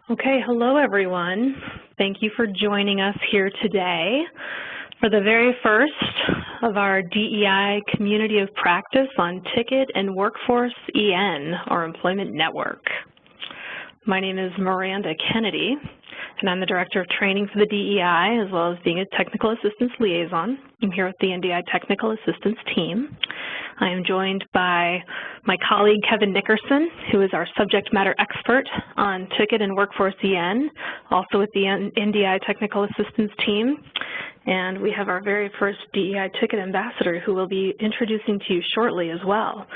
Okay, hello everyone. Thank you for joining us here today for the very first of our DEI Community of Practice on Ticket and Workforce EN, or Employment Network. My name is Miranda Kennedy, and I'm the Director of Training for the DEI, as well as being a Technical Assistance Liaison. I'm here with the NDI Technical Assistance team. I am joined by my colleague, Kevin Nickerson, who is our subject matter expert on Ticket and Workforce EN, also with the NDI Technical Assistance team. And we have our very first DEI Ticket Ambassador, who we'll be introducing to you shortly as well,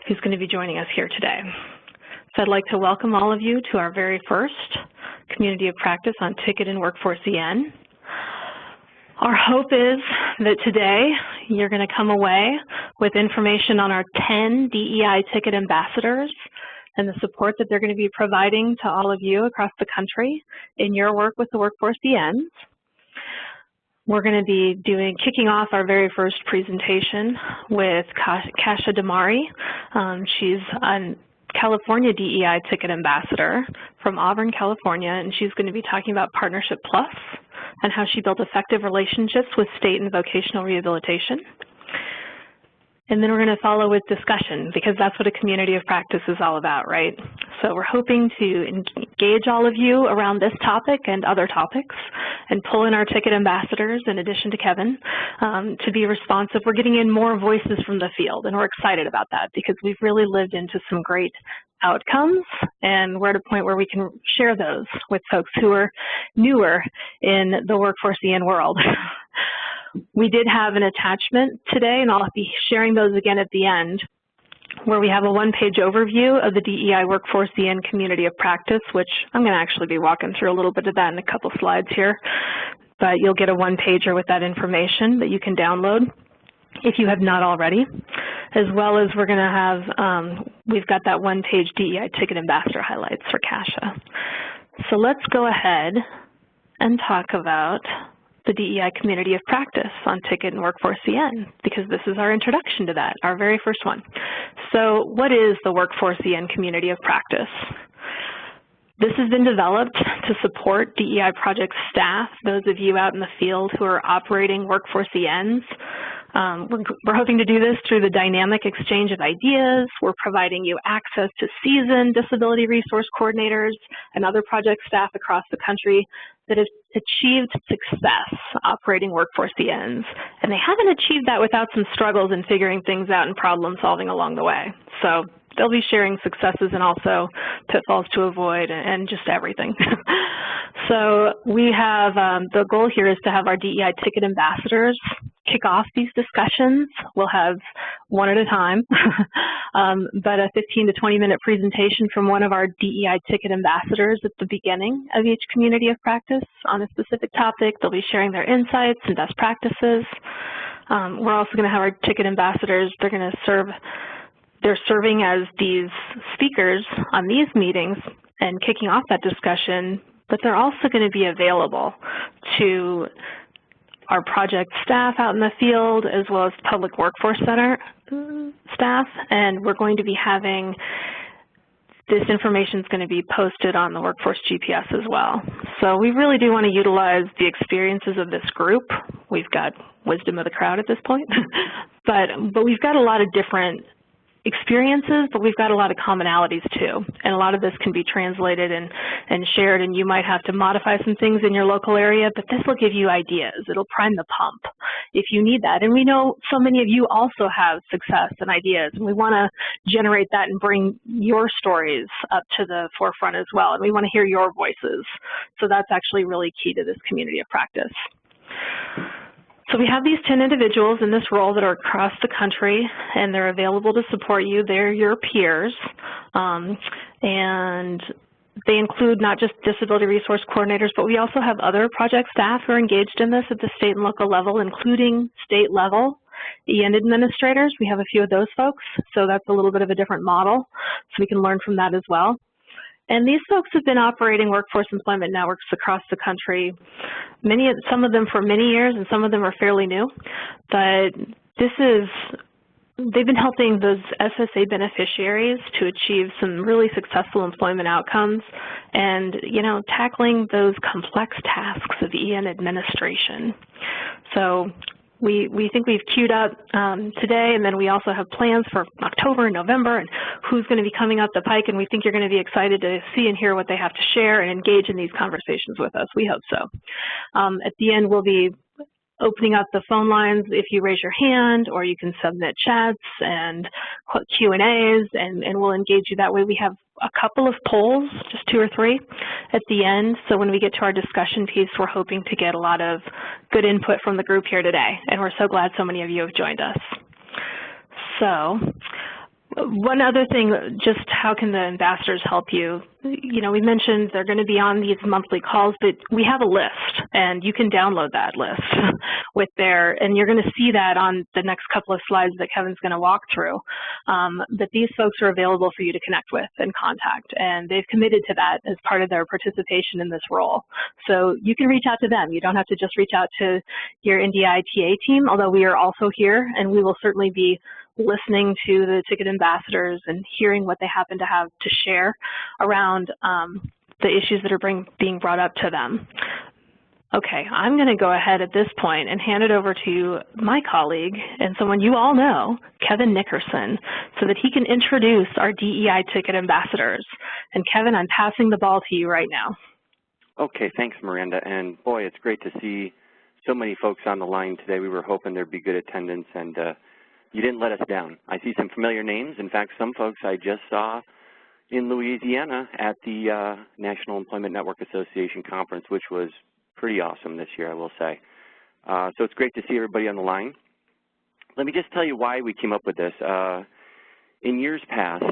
who's going to be joining us here today. So I'd like to welcome all of you to our very first Community of Practice on Ticket and Workforce EN. Our hope is that today you're going to come away with information on our 10 DEI Ticket Ambassadors and the support that they're going to be providing to all of you across the country in your work with the Workforce ENs. We're going to be kicking off our very first presentation with Kasha DeMauri. She's a California DEI Ticket Ambassador from Auburn, California, and she's going to be talking about Partnership Plus and how she built effective relationships with state and vocational rehabilitation. And then we're going to follow with discussion, because that's what a community of practice is all about, right? So we're hoping to engage all of you around this topic and other topics and pull in our ticket ambassadors, in addition to Kevin, to be responsive. We're getting in more voices from the field, and we're excited about that because we've really lived into some great outcomes, and we're at a point where we can share those with folks who are newer in the Workforce EN world. We did have an attachment today, and I'll be sharing those again at the end, where we have a one-page overview of the DEI Workforce EN Community of Practice, which I'm going to actually be walking through a little bit of that in a couple slides here. But you'll get a one-pager with that information that you can download if you have not already, as well as we're going to have, we've got that one-page DEI Ticket Ambassador highlights for Kasha. So let's go ahead and talk about the DEI Community of Practice on Ticket and Workforce EN, because this is our introduction to that, our very first one. So what is the Workforce EN Community of Practice? This has been developed to support DEI project staff, those of you out in the field who are operating Workforce ENs. We're hoping to do this through the dynamic exchange of ideas. We're providing you access to seasoned disability resource coordinators and other project staff across the country that have achieved success operating Workforce ENs. And they haven't achieved that without some struggles in figuring things out and problem solving along the way. So they'll be sharing successes and also pitfalls to avoid and just everything. So we have, the goal here is to have our DEI Ticket Ambassadors kick off these discussions. We'll have one at a time, but a 15 to 20-minute presentation from one of our DEI Ticket Ambassadors at the beginning of each community of practice on a specific topic. They'll be sharing their insights and best practices. We're also going to have our ticket ambassadors. They're serving as these speakers on these meetings and kicking off that discussion, but they're also going to be available to our project staff out in the field, as well as Public Workforce Center staff, and we're going to be having this information is going to be posted on the Workforce GPS as well. So we really do want to utilize the experiences of this group. We've got wisdom of the crowd at this point, but we've got a lot of different experiences, but we've got a lot of commonalities too. And a lot of this can be translated and shared, and you might have to modify some things in your local area, but this will give you ideas. It'll prime the pump if you need that. And we know so many of you also have success and ideas, and we want to generate that and bring your stories up to the forefront as well. And we want to hear your voices. So that's actually really key to this community of practice. So we have these 10 individuals in this role that are across the country, and they're available to support you. They're your peers, and they include not just disability resource coordinators, but we also have other project staff who are engaged in this at the state and local level, including state level EN administrators. We have a few of those folks, so that's a little bit of a different model, so we can learn from that as well. And these folks have been operating workforce employment networks across the country, some of them for many years, and some of them are fairly new. But this is they've been helping those SSA beneficiaries to achieve some really successful employment outcomes and, tackling those complex tasks of EN administration. So we think we've queued up today, and then we also have plans for October and November and who's going to be coming up the pike, and we think you're going to be excited to see and hear what they have to share and engage in these conversations with us. We hope so. At the end, we'll be opening up the phone lines if you raise your hand, or you can submit chats and Q&As, and we'll engage you that way. We have a couple of polls, just 2 or 3, at the end. So when we get to our discussion piece, we're hoping to get a lot of good input from the group here today, and we're so glad so many of you have joined us. So one other thing, just how can the ambassadors help you? We mentioned they're going to be on these monthly calls, but we have a list, and you can download that list and you're going to see that on the next couple of slides that Kevin's going to walk through, that these folks are available for you to connect with and contact, and they've committed to that as part of their participation in this role. So you can reach out to them. You don't have to just reach out to your DEI TA team, although we are also here, and we will certainly be listening to the ticket ambassadors and hearing what they happen to have to share around the issues that are being brought up to them. Okay, I'm going to go ahead at this point and hand it over to my colleague and someone you all know, Kevin Nickerson, so that he can introduce our DEI Ticket Ambassadors. And Kevin, I'm passing the ball to you right now. Okay, thanks, Miranda. And boy, it's great to see so many folks on the line today. We were hoping there'd be good attendance, and you didn't let us down. I see some familiar names. In fact, some folks I just saw in Louisiana at the National Employment Network Association conference, which was pretty awesome this year, I will say. So it's great to see everybody on the line. Let me just tell you why we came up with this. In years past,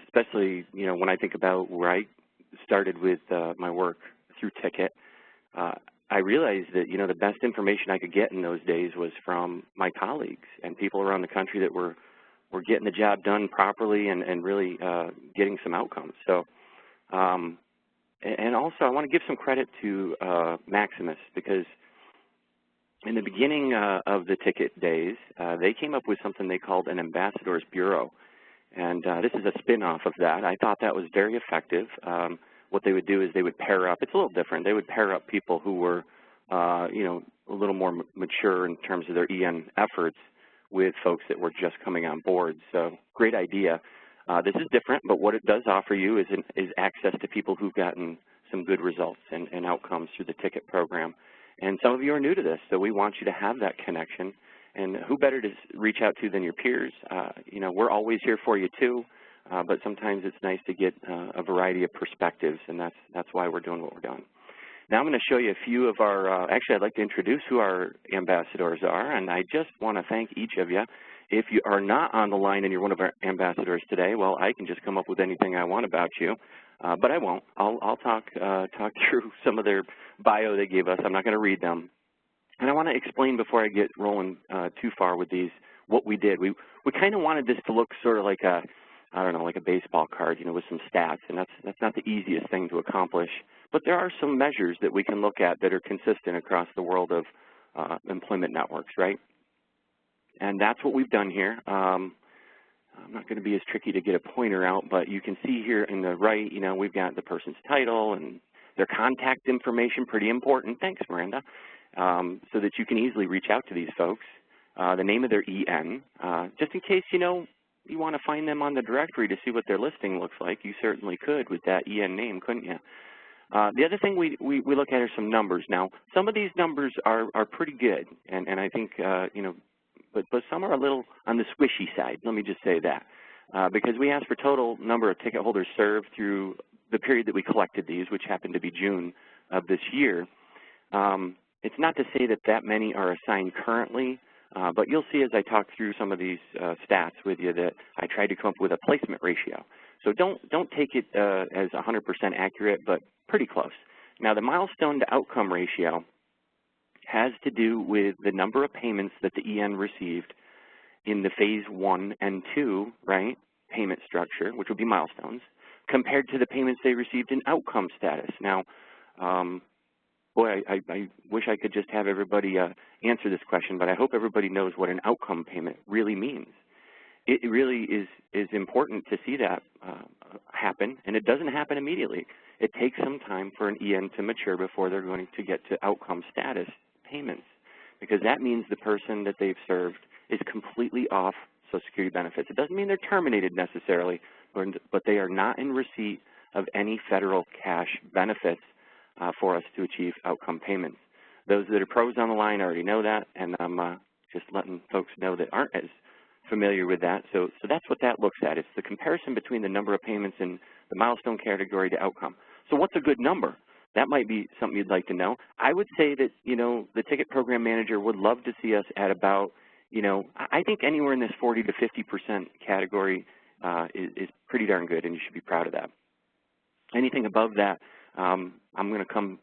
especially when I think about where I started with my work through Ticket, I realized that the best information I could get in those days was from my colleagues and people around the country that were getting the job done properly and really getting some outcomes. So, and also I want to give some credit to Maximus, because in the beginning of the Ticket days, they came up with something they called an Ambassadors Bureau. And this is a spin-off of that. I thought that was very effective. What they would do is they would pair up. It's a little different. They would pair up people who were, a little more mature in terms of their EN efforts with folks that were just coming on board. So great idea. This is different, but what it does offer you is access to people who've gotten some good results and outcomes through the Ticket program. And some of you are new to this, so we want you to have that connection. And who better to reach out to than your peers? We're always here for you too. But sometimes it's nice to get a variety of perspectives, and that's why we're doing what we're doing. Now I'm going to show you a few of our, actually I'd like to introduce who our ambassadors are, and I just want to thank each of you. If you are not on the line and you're one of our ambassadors today, well, I can just come up with anything I want about you, but I won't. I'll talk through some of their bio they gave us. I'm not going to read them. And I want to explain before I get rolling too far with these what we did. We kind of wanted this to look sort of like a, I don't know, like a baseball card, with some stats, and that's not the easiest thing to accomplish. But there are some measures that we can look at that are consistent across the world of employment networks, right? And that's what we've done here. I'm not going to be as tricky to get a pointer out, but you can see here in the right, we've got the person's title and their contact information, pretty important. Thanks, Miranda. So that you can easily reach out to these folks. The name of their EN, just in case, you want to find them on the directory to see what their listing looks like, you certainly could with that EN name, couldn't you? The other thing we look at are some numbers. Now, some of these numbers are pretty good, and I think, but some are a little on the squishy side, let me just say that, because we asked for total number of ticket holders served through the period that we collected these, which happened to be June of this year. It's not to say that many are assigned currently, but you'll see as I talk through some of these stats with you that I tried to come up with a placement ratio. So don't take it as 100% accurate, but pretty close. Now the milestone to outcome ratio has to do with the number of payments that the EN received in the phase 1 and 2, right, payment structure, which would be milestones, compared to the payments they received in outcome status. Now, boy, I wish I could just have everybody answer this question, but I hope everybody knows what an outcome payment really means. It really is important to see that happen, and it doesn't happen immediately. It takes some time for an EN to mature before they're going to get to outcome status payments, because that means the person that they've served is completely off Social Security benefits. It doesn't mean they're terminated necessarily, but they are not in receipt of any federal cash benefits for us to achieve outcome payments. Those that are pros on the line already know that, and I'm just letting folks know that aren't as familiar with that. So that's what that looks at. It's the comparison between the number of payments in the milestone category to outcome. So what's a good number? That might be something you'd like to know. I would say that, you know, the ticket program manager would love to see us at about, you know, I think anywhere in this 40 to 50% category is pretty darn good, and you should be proud of that. Anything above that, I'm going to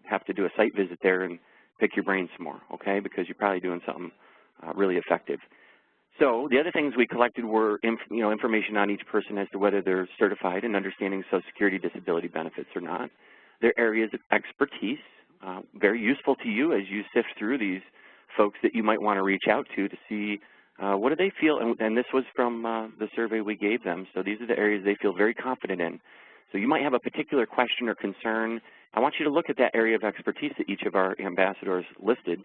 have to do a site visit there and pick your brain some more, okay, because you're probably doing something really effective. So the other things we collected were information on each person as to whether they're certified in understanding Social Security disability benefits or not. Their areas of expertise, very useful to you as you sift through these folks that you might want to reach out to see what do they feel, and this was from the survey we gave them. So these are the areas they feel very confident in. So you might have a particular question or concern. I want you to look at that area of expertise that each of our ambassadors listed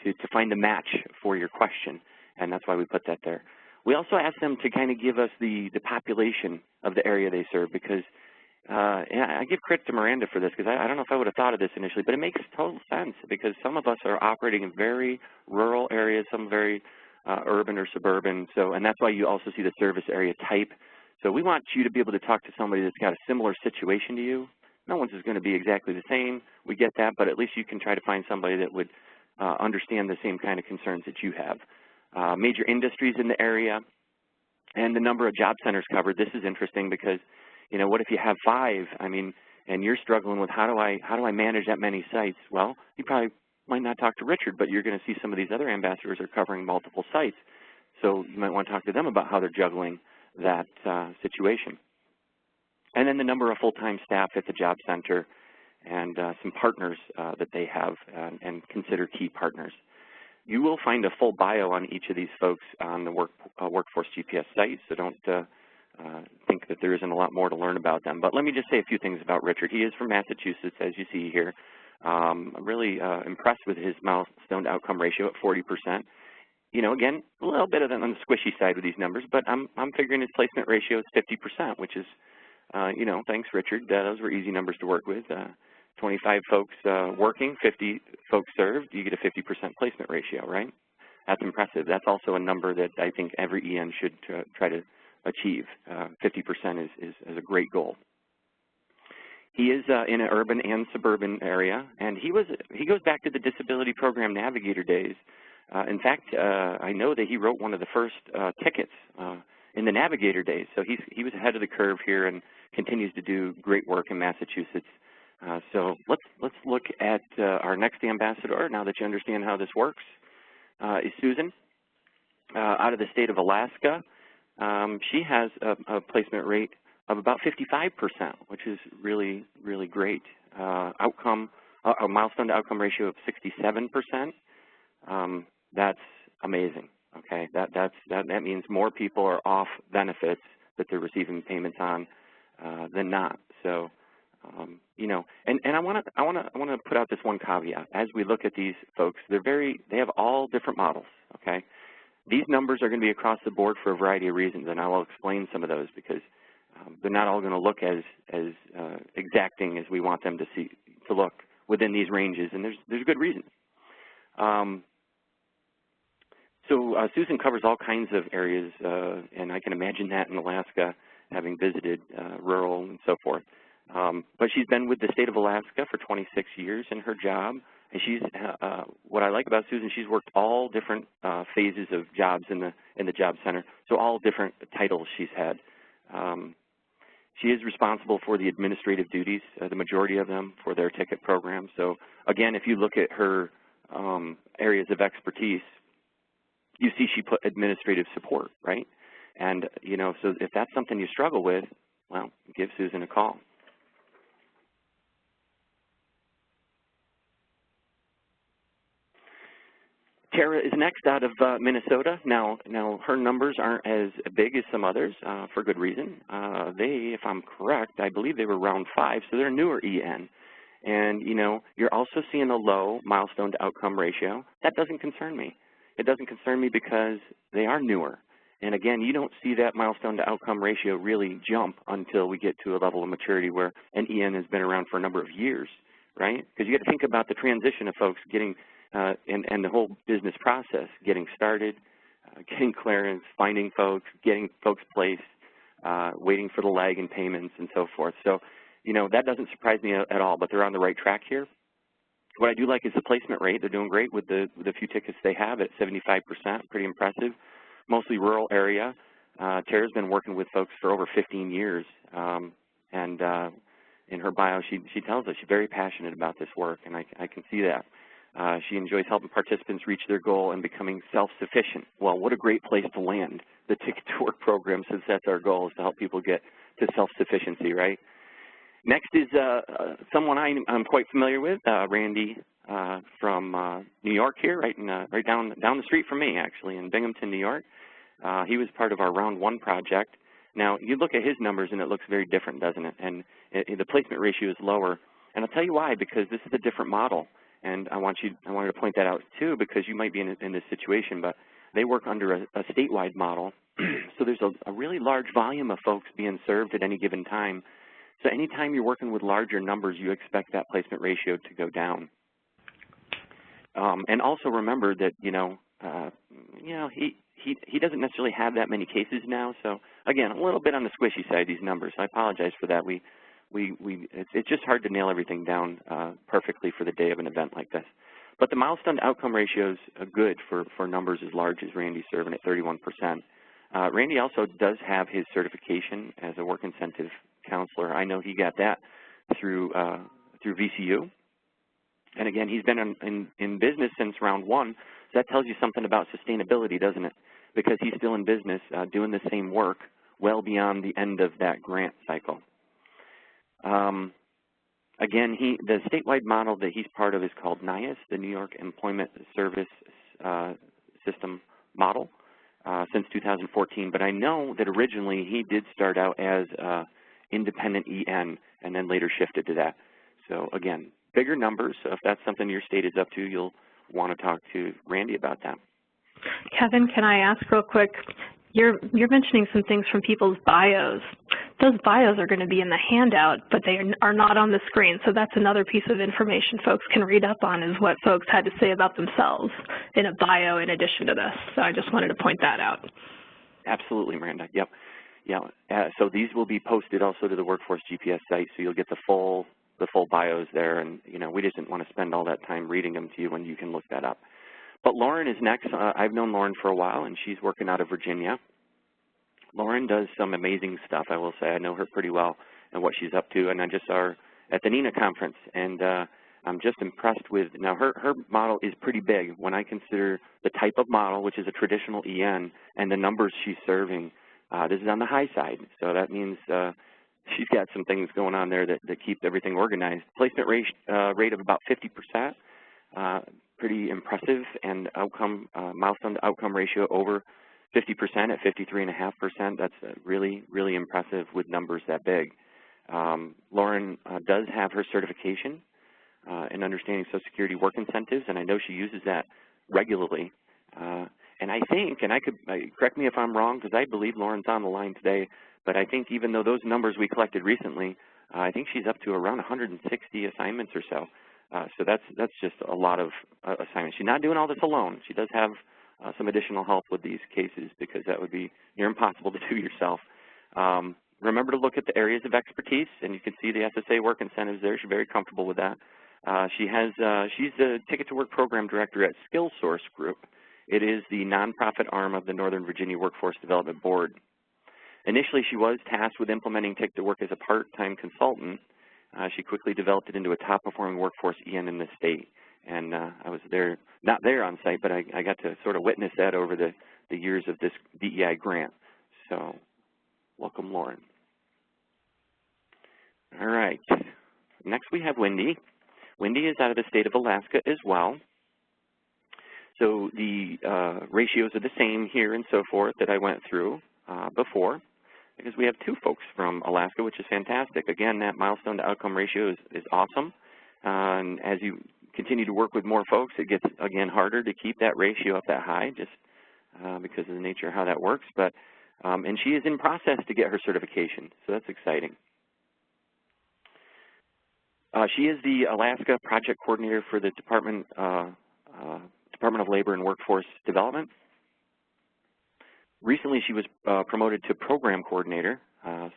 to find the match for your question, and that's why we put that there. We also asked them to kind of give us the population of the area they serve, because I give credit to Miranda for this, because I don't know if I would have thought of this initially, but it makes total sense, because some of us are operating in very rural areas, some very urban or suburban, and that's why you also see the service area type. So we want you to be able to talk to somebody that's got a similar situation to you. No one's is going to be exactly the same. We get that, but at least you can try to find somebody that would understand the same kind of concerns that you have. Major industries in the area and the number of job centers covered. This is interesting because, you know, what if you have 5? I mean, and you're struggling with how do I manage that many sites? Well, you probably might not talk to Richard, but you're going to see some of these other ambassadors are covering multiple sites. So you might want to talk to them about how they're juggling that situation. And then the number of full-time staff at the job center and some partners that they have and consider key partners. You will find a full bio on each of these folks on the Workforce GPS site, so don't think that there isn't a lot more to learn about them. But let me just say a few things about Richard. He is from Massachusetts, as you see here. I'm really impressed with his milestone to outcome ratio at 40%. You know, again, a little bit on the squishy side with these numbers, but I'm figuring his placement ratio is 50%, which is, you know, thanks, Richard. Those were easy numbers to work with. 25 folks working, 50 folks served, you get a 50% placement ratio, right? That's impressive. That's also a number that I think every EN should try to achieve. 50% is a great goal. He is in an urban and suburban area, and he goes back to the Disability Program Navigator days. In fact, I know that he wrote one of the first tickets in the Navigator days, so he was ahead of the curve here and continues to do great work in Massachusetts. So let's look at our next ambassador, now that you understand how this works, is Susan out of the state of Alaska. She has a placement rate of about 55%, which is really, really great. A milestone to outcome ratio of 67%. That's amazing. Okay, that means more people are off benefits that they're receiving payments on than not. So, you know, and I want to put out this one caveat. As we look at these folks, they have all different models. Okay, these numbers are going to be across the board for a variety of reasons, and I will explain some of those because they're not all going to look as exacting as we want them to look within these ranges, and there's good reasons. So Susan covers all kinds of areas, and I can imagine that in Alaska, having visited rural and so forth. But she's been with the state of Alaska for 26 years in her job, and she's what I like about Susan, she's worked all different phases of jobs in the job center, so all different titles she's had. She is responsible for the administrative duties, the majority of them, for their ticket program. So again, if you look at her areas of expertise, you see she put administrative support, right? And, you know, so if that's something you struggle with, well, give Susan a call. Tara is next out of Minnesota. Now her numbers aren't as big as some others for good reason. They, if I'm correct, I believe they were round 5, so they're newer EN. And, you know, you're also seeing a low milestone to outcome ratio. That doesn't concern me. It doesn't concern me because they are newer. And again, you don't see that milestone to outcome ratio really jump until we get to a level of maturity where an EN has been around for a number of years, right? Because you got to think about the transition of folks getting, and the whole business process, getting started, getting clearance, finding folks, getting folks placed, waiting for the lag in payments and so forth. So, you know, that doesn't surprise me at all, but they're on the right track here. What I do like is the placement rate. They're doing great with the few tickets they have at 75%, pretty impressive. Mostly rural area. Tara's been working with folks for over 15 years, and in her bio, she tells us she's very passionate about this work, and I can see that. She enjoys helping participants reach their goal and becoming self-sufficient. Well, what a great place to land the Ticket to Work program, since that's our goal, is to help people get to self-sufficiency, right? Next is someone I'm quite familiar with, Randy from New York here, right down the street from me, actually, in Binghamton, New York. He was part of our Round 1 project. Now, you look at his numbers, and it looks very different, doesn't it? And the placement ratio is lower. And I'll tell you why, because this is a different model. And I wanted to point that out, too, because you might be in this situation, but they work under a statewide model. So there's a really large volume of folks being served at any given time. So anytime you're working with larger numbers, you expect that placement ratio to go down. And also remember that, he doesn't necessarily have that many cases now. So again, a little bit on the squishy side, these numbers. I apologize for that. It's just hard to nail everything down perfectly for the day of an event like this. But the milestone to outcome ratios are good for numbers as large as Randy's serving at 31%. Randy also does have his certification as a work incentive counselor. I know he got that through VCU. And again, he's been in business since round 1, so that tells you something about sustainability, doesn't it? Because he's still in business doing the same work well beyond the end of that grant cycle. Again, the statewide model that he's part of is called NIAS, the New York Employment Service System model, since 2014. But I know that originally he did start out as independent EN and then later shifted to that. So again, bigger numbers. So if that's something your state is up to, you'll want to talk to Randy about that. Kevin, can I ask real quick? You're mentioning some things from people's bios. Those bios are going to be in the handout, but they are not on the screen. So that's another piece of information folks can read up on, is what folks had to say about themselves in a bio in addition to this. So I just wanted to point that out. Absolutely, Miranda. Yep. Yeah. So these will be posted also to the Workforce GPS site, so you'll get the full bios there. And we just didn't want to spend all that time reading them to you when you can look that up. But Lauren is next. I've known Lauren for a while, and she's working out of Virginia. Lauren does some amazing stuff, I will say. I know her pretty well and what she's up to, and I just saw her at the NINA conference, and I'm just impressed with, now her model is pretty big when I consider the type of model, which is a traditional EN, and the numbers she's serving. This is on the high side, so that means she's got some things going on there that keep everything organized. Placement rate of about 50%. Pretty impressive, and milestone to outcome ratio over 50% at 53.5%. That's really, really impressive with numbers that big. Lauren does have her certification in understanding Social Security work incentives, and I know she uses that regularly. And I think, and correct me if I'm wrong, because I believe Lauren's on the line today, but I think even though those numbers we collected recently, I think she's up to around 160 assignments or so. So that's just a lot of assignments. She's not doing all this alone. She does have some additional help with these cases, because that would be near impossible to do yourself. Remember to look at the areas of expertise, and you can see the SSA work incentives there. She's very comfortable with that. She's the Ticket to Work Program Director at SkillSource Group. It is the nonprofit arm of the Northern Virginia Workforce Development Board. Initially, she was tasked with implementing Ticket to Work as a part-time consultant. She quickly developed it into a top-performing workforce EN in the state. And I was there, not there on site, but I got to sort of witness that over the years of this DEI grant. So welcome, Lauren. All right. Next we have Wendy. Wendy is out of the state of Alaska as well. So the ratios are the same here and so forth that I went through before, because we have 2 folks from Alaska, which is fantastic. Again, that milestone to outcome ratio is awesome. And as you continue to work with more folks, it gets, again, harder to keep that ratio up that high, just because of the nature of how that works. But and she is in process to get her certification, so that's exciting. She is the Alaska Project Coordinator for the Department of Labor and Workforce Development. Recently, she was promoted to Program Coordinator,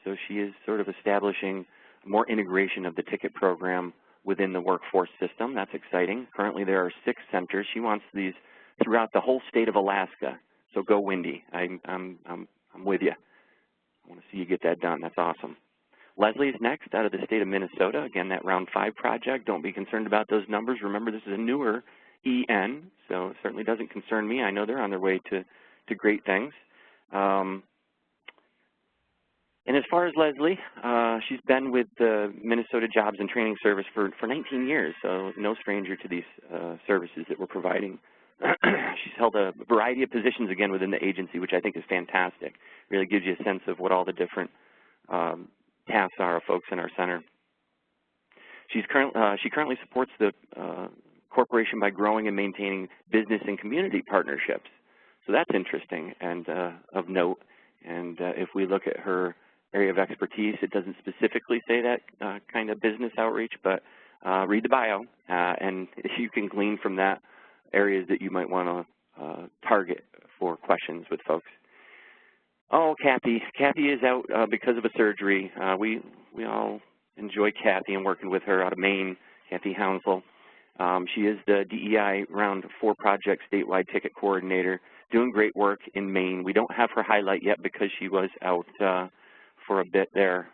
so she is sort of establishing more integration of the ticket program within the workforce system. That's exciting. Currently, there are 6 centers. She wants these throughout the whole state of Alaska. So go, Wendy. I'm with you. I want to see you get that done. That's awesome. Leslie is next out of the state of Minnesota. Again, that Round 5 project. Don't be concerned about those numbers. Remember, this is a newer EN, so it certainly doesn't concern me. I know they're on their way to great things. And as far as Leslie, she's been with the Minnesota Jobs and Training Service for 19 years, so no stranger to these services that we're providing. She's held a variety of positions, again, within the agency, which I think is fantastic. Really gives you a sense of what all the different tasks are of folks in our center. She currently supports the corporation by growing and maintaining business and community partnerships. So that's interesting and of note. And if we look at her area of expertise, it doesn't specifically say that kind of business outreach, but read the bio, and you can glean from that areas that you might want to target for questions with folks. Oh, Kathy. Kathy is out because of a surgery. We all enjoy Kathy and working with her out of Maine, Kathy Hounslow. She is the DEI Round 4 Project Statewide Ticket Coordinator, doing great work in Maine. We don't have her highlight yet because she was out for a bit there.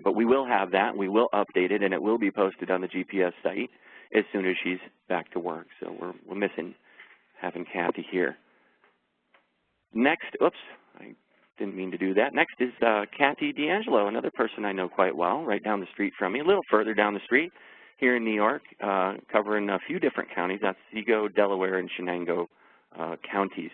But we will have that. We will update it, and it will be posted on the GPS site as soon as she's back to work. So we're missing having Kathy here. Next, oops, I didn't mean to do that. Next is Kathy D'Angelo, another person I know quite well, right down the street from me, a little further down the street here in New York, covering a few different counties. That's Otsego, Delaware, and Shenango counties.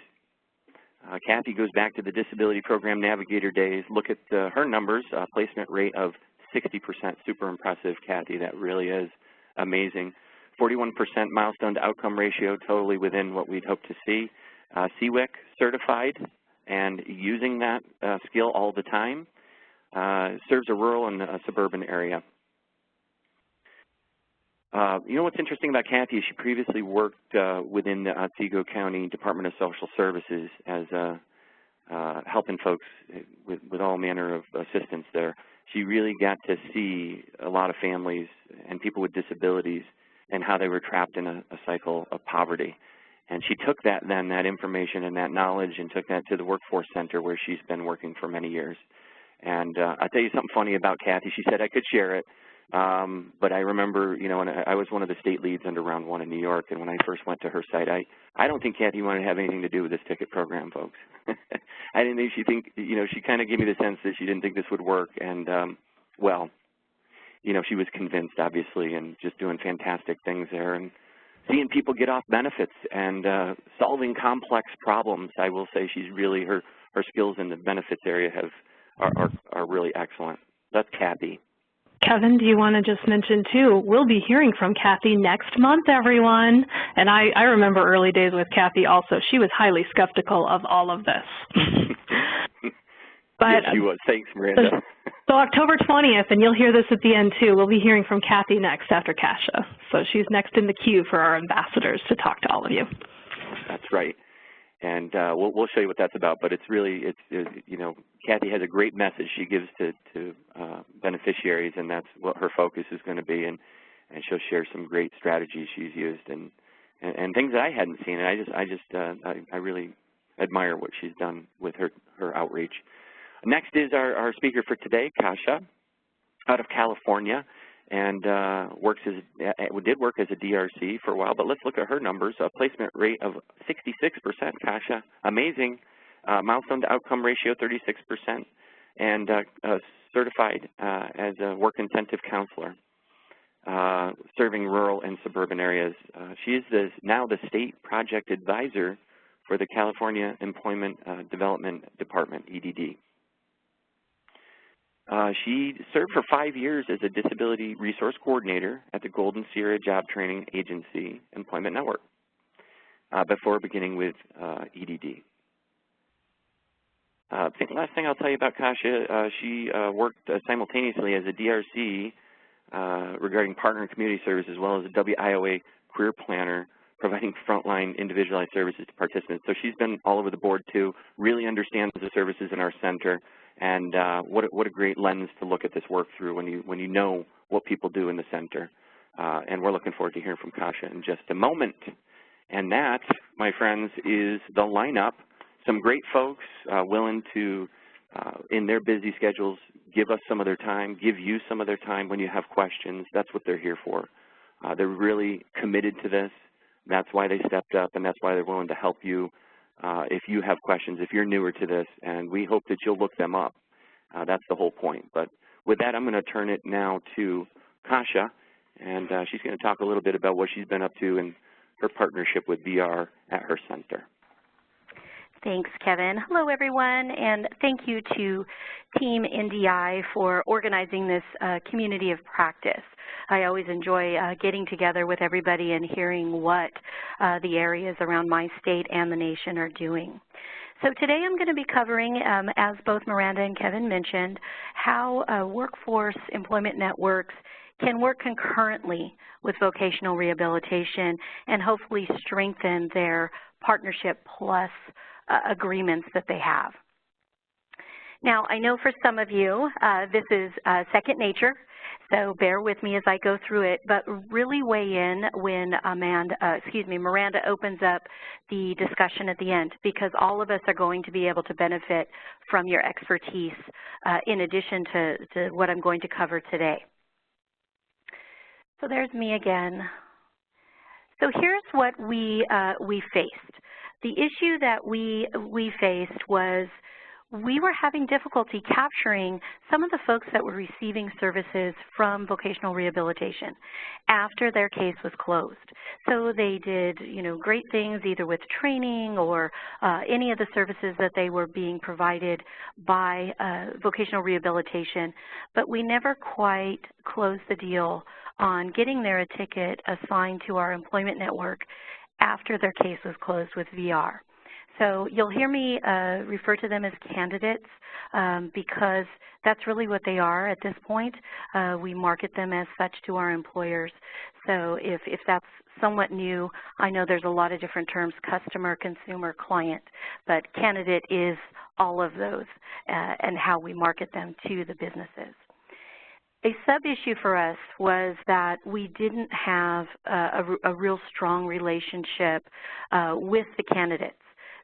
Kathy goes back to the Disability Program Navigator days. Look at her numbers, placement rate of 60%. Super impressive, Kathy. That really is amazing. 41% milestone to outcome ratio, totally within what we'd hope to see. CWIC certified and using that skill all the time. Serves a rural and a suburban area. You know what's interesting about Kathy is she previously worked within the Otsego County Department of Social Services as helping folks with all manner of assistance there. She really got to see a lot of families and people with disabilities and how they were trapped in a cycle of poverty. And she took that information and that knowledge and took that to the Workforce Center where she's been working for many years. And I'll tell you something funny about Kathy. She said I could share it. But I remember, you know, and I was one of the state leads under Round 1 in New York, and when I first went to her site, I don't think Kathy wanted to have anything to do with this ticket program, folks. I didn't think she kind of gave me the sense that she didn't think this would work, and, well, you know, she was convinced, obviously, and just doing fantastic things there, and seeing people get off benefits and solving complex problems. I will say she's really, her skills in the benefits area are really excellent. That's Kathy. Kevin, do you want to just mention, too, we'll be hearing from Kathy next month, everyone. And I remember early days with Kathy also. She was highly skeptical of all of this. But, yes, she was. Thanks, Miranda. So October 20th, and you'll hear this at the end, too, we'll be hearing from Kathy next after Kasia. So she's next in the queue for our ambassadors to talk to all of you. That's right. And we'll show you what that's about. But it's really, you know, Kathy has a great message she gives to beneficiaries, and that's what her focus is going to be. And she'll share some great strategies she's used and things that I hadn't seen. And I really admire what she's done with her outreach. Next is our speaker for today, Kasia, out of California, and did work as a DRC for a while, but let's look at her numbers. A placement rate of 66%, Kasia, amazing. Milestone to outcome ratio, 36%, and certified as a work incentive counselor. serving rural and suburban areas. She is now the State Project Advisor for the California Employment Development Department, EDD. She served for 5 years as a Disability Resource Coordinator at the Golden Sierra Job Training Agency Employment Network before beginning with EDD. Last thing I'll tell you about Kasia, she worked simultaneously as a DRC regarding partner and community service, as well as a WIOA career planner, providing frontline individualized services to participants. So she's been all over the board too, really understands the services in our center, and what a great lens to look at this work through when you know what people do in the center. And we're looking forward to hearing from Kasia in just a moment. And that, my friends, is the lineup. Some great folks willing to, in their busy schedules, give us some of their time, give you some of their time when you have questions. That's what they're here for. They're really committed to this. That's why they stepped up, and that's why they're willing to help you if you have questions, if you're newer to this, and we hope that you'll look them up. That's the whole point. But with that, I'm going to turn it now to Kasia, and she's going to talk a little bit about what she's been up to in her partnership with VR at her center. Thanks, Kevin. Hello, everyone, and thank you to Team NDI for organizing this community of practice. I always enjoy getting together with everybody and hearing what the areas around my state and the nation are doing. So today I'm going to be covering, as both Miranda and Kevin mentioned, how workforce employment networks can work concurrently with vocational rehabilitation and hopefully strengthen their partnership plus agreements that they have. Now, I know for some of you, this is second nature, so bear with me as I go through it, but really weigh in when Miranda opens up the discussion at the end, because all of us are going to be able to benefit from your expertise in addition to what I'm going to cover today. So there's me again. So here's what we faced. The issue that we faced was we were having difficulty capturing some of the folks that were receiving services from vocational rehabilitation after their case was closed. So they did, great things either with training or any of the services that they were being provided by vocational rehabilitation, but we never quite closed the deal on getting there a ticket assigned to our employment network after their case was closed with VR. So you'll hear me refer to them as candidates because that's really what they are at this point. We market them as such to our employers. So if that's somewhat new, I know there's a lot of different terms, customer, consumer, client, but candidate is all of those and how we market them to the businesses. A sub-issue for us was that we didn't have a real strong relationship with the candidates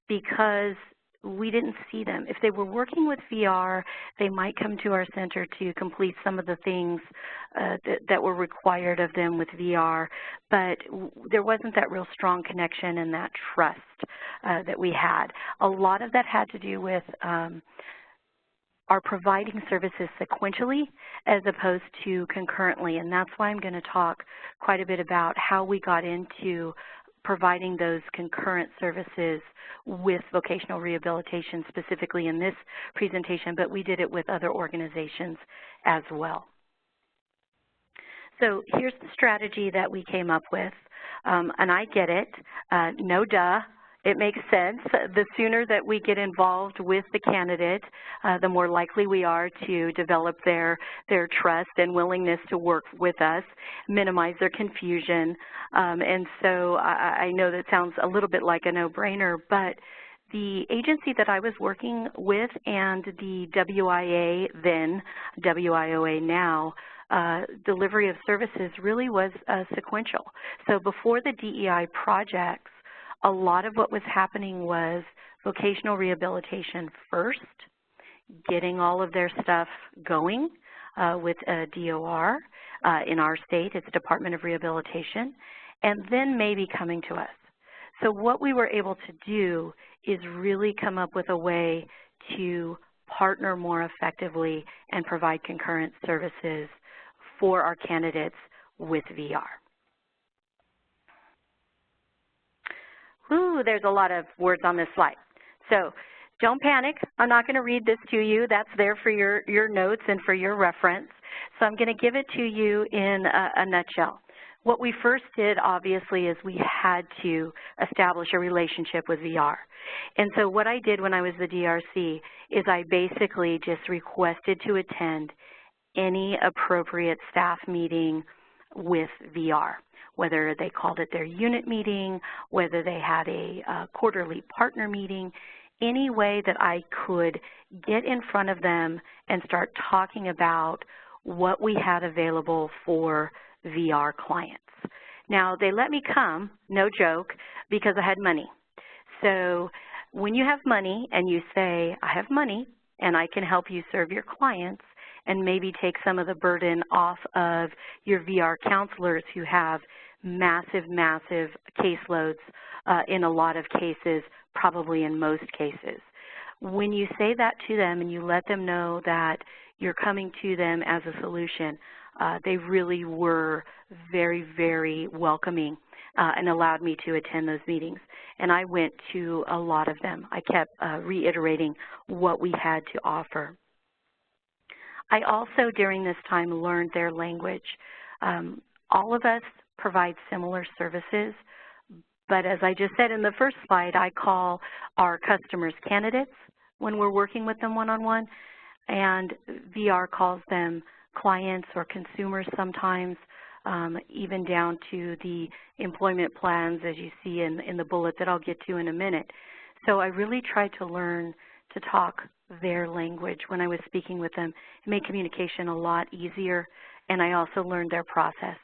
because we didn't see them. If they were working with VR, they might come to our center to complete some of the things that were required of them with VR, but there wasn't that real strong connection and that trust that we had. A lot of that had to do with are providing services sequentially as opposed to concurrently, and that's why I'm going to talk quite a bit about how we got into providing those concurrent services with vocational rehabilitation, specifically in this presentation, but we did it with other organizations as well. So here's the strategy that we came up with, and I get it, no duh. It makes sense. The sooner that we get involved with the candidate, the more likely we are to develop their trust and willingness to work with us, minimize their confusion. And so I know that sounds a little bit like a no-brainer, but the agency that I was working with and the WIA then, WIOA now, delivery of services really was sequential. So before the DEI projects, a lot of what was happening was vocational rehabilitation first, getting all of their stuff going with a DOR. In our state, it's Department of Rehabilitation, and then maybe coming to us. So what we were able to do is really come up with a way to partner more effectively and provide concurrent services for our candidates with VR. Ooh, there's a lot of words on this slide. So don't panic. I'm not going to read this to you. That's there for your notes and for your reference. So I'm going to give it to you in a nutshell. What we first did, obviously, is we had to establish a relationship with VR. And so what I did when I was the DRC is I basically just requested to attend any appropriate staff meeting with VR, whether they called it their unit meeting, whether they had a quarterly partner meeting, any way that I could get in front of them and start talking about what we had available for VR clients. Now, they let me come, no joke, because I had money. So when you have money and you say, I have money and I can help you serve your clients and maybe take some of the burden off of your VR counselors who have massive, massive caseloads in a lot of cases, probably in most cases. When you say that to them and you let them know that you're coming to them as a solution, they really were very, very welcoming and allowed me to attend those meetings. And I went to a lot of them. I kept reiterating what we had to offer. I also, during this time, learned their language. All of us provide similar services, but as I just said in the first slide, I call our customers candidates when we're working with them one-on-one, and VR calls them clients or consumers sometimes, even down to the employment plans, as you see in the bullet that I'll get to in a minute. So I really tried to learn to talk their language when I was speaking with them. It made communication a lot easier, and I also learned their process.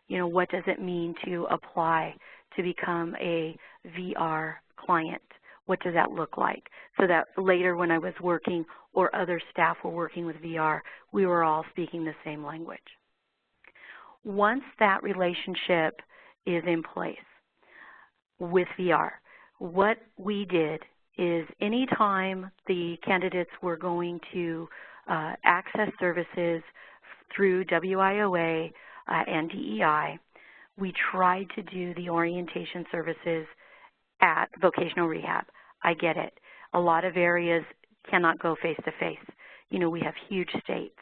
You know, what does it mean to apply to become a VR client? What does that look like? So that later when I was working or other staff were working with VR, we were all speaking the same language. Once that relationship is in place with VR, what we did is anytime the candidates were going to access services through WIOA and DEI, we tried to do the orientation services at vocational rehab. I get it. A lot of areas cannot go face-to-face. You know, we have huge states.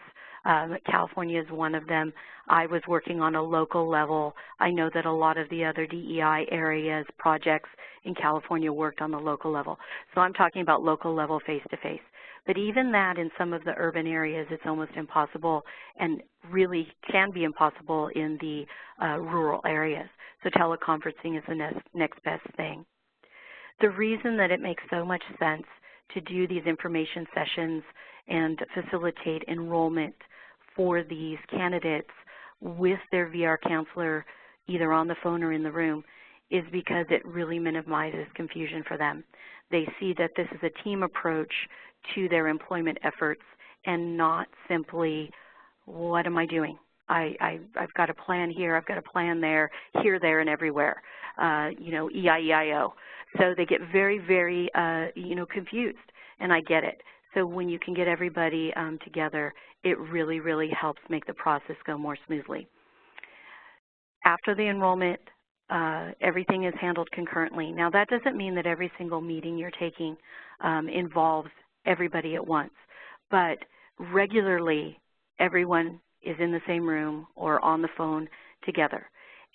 California is one of them. I was working on a local level. I know that a lot of the other DEI areas, projects in California worked on the local level. So I'm talking about local level face-to-face. But even that in some of the urban areas, it's almost impossible and really can be impossible in the rural areas. So teleconferencing is the next best thing. The reason that it makes so much sense to do these information sessions and facilitate enrollment for these candidates with their VR counselor, either on the phone or in the room, is because it really minimizes confusion for them. They see that this is a team approach to their employment efforts and not simply, what am I doing? I've got a plan here, I've got a plan there, here, there, and everywhere, you know, EIEIO. So they get very, very, you know, confused, and I get it. So when you can get everybody together, it really, really helps make the process go more smoothly. After the enrollment, everything is handled concurrently. Now, that doesn't mean that every single meeting you're taking involves everybody at once, but regularly everyone is in the same room or on the phone together,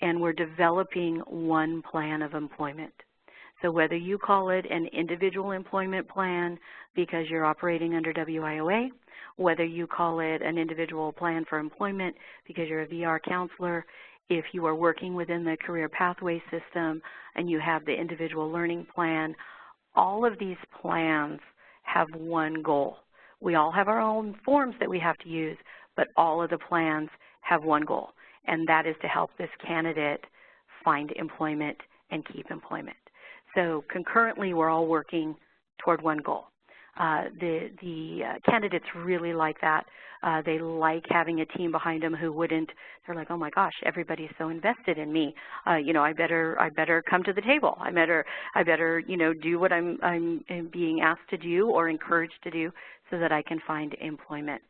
and we're developing one plan of employment. So whether you call it an individual employment plan because you're operating under WIOA, whether you call it an individual plan for employment because you're a VR counselor, if you are working within the career pathway system and you have the individual learning plan, all of these plans have one goal. We all have our own forms that we have to use, but all of the plans have one goal, and that is to help this candidate find employment and keep employment. So concurrently, we're all working toward one goal. The candidates really like that. They like having a team behind them who wouldn't. They're like, oh my gosh, everybody's so invested in me. You know, I better come to the table. I better you know, do what I'm being asked to do or encouraged to do so that I can find employment.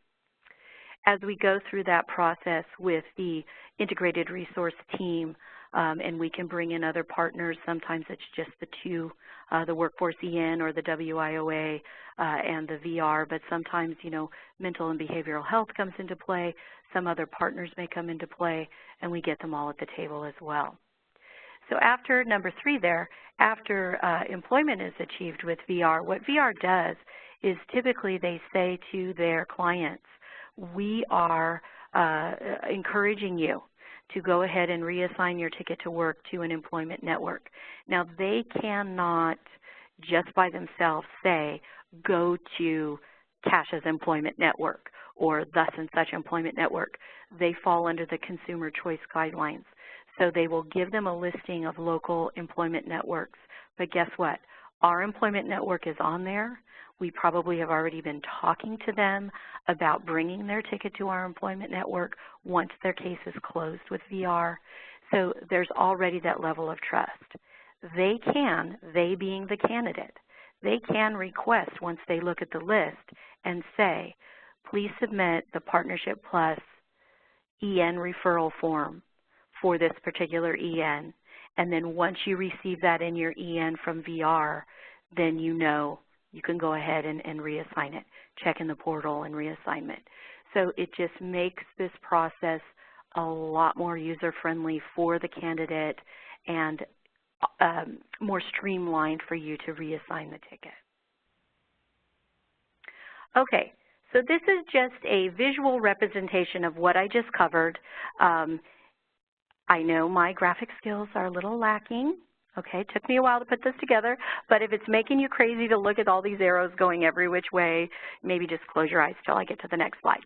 as we go through that process with the integrated resource team, and we can bring in other partners. Sometimes it's just the two, the Workforce EN or the WIOA and the VR, but sometimes, you know, mental and behavioral health comes into play. Some other partners may come into play, and we get them all at the table as well. So after number 3 there, after employment is achieved with VR, what VR does is typically they say to their clients, we are encouraging you to go ahead and reassign your ticket to work to an employment network. Now, they cannot just by themselves say, go to Tasha's employment network or thus and such employment network. They fall under the consumer choice guidelines. So they will give them a listing of local employment networks. But guess what? Our employment network is on there. We probably have already been talking to them about bringing their ticket to our employment network once their case is closed with VR. So there's already that level of trust. They can, they being the candidate, they can request once they look at the list and say, please submit the Partnership Plus EN referral form for this particular EN. And then once you receive that in your EN from VR, then you know you can go ahead and reassign it, check in the portal and reassignment. So it just makes this process a lot more user-friendly for the candidate and more streamlined for you to reassign the ticket. Okay, so this is just a visual representation of what I just covered. I know my graphic skills are a little lacking. Okay, it took me a while to put this together, but if it's making you crazy to look at all these arrows going every which way, maybe just close your eyes till I get to the next slide.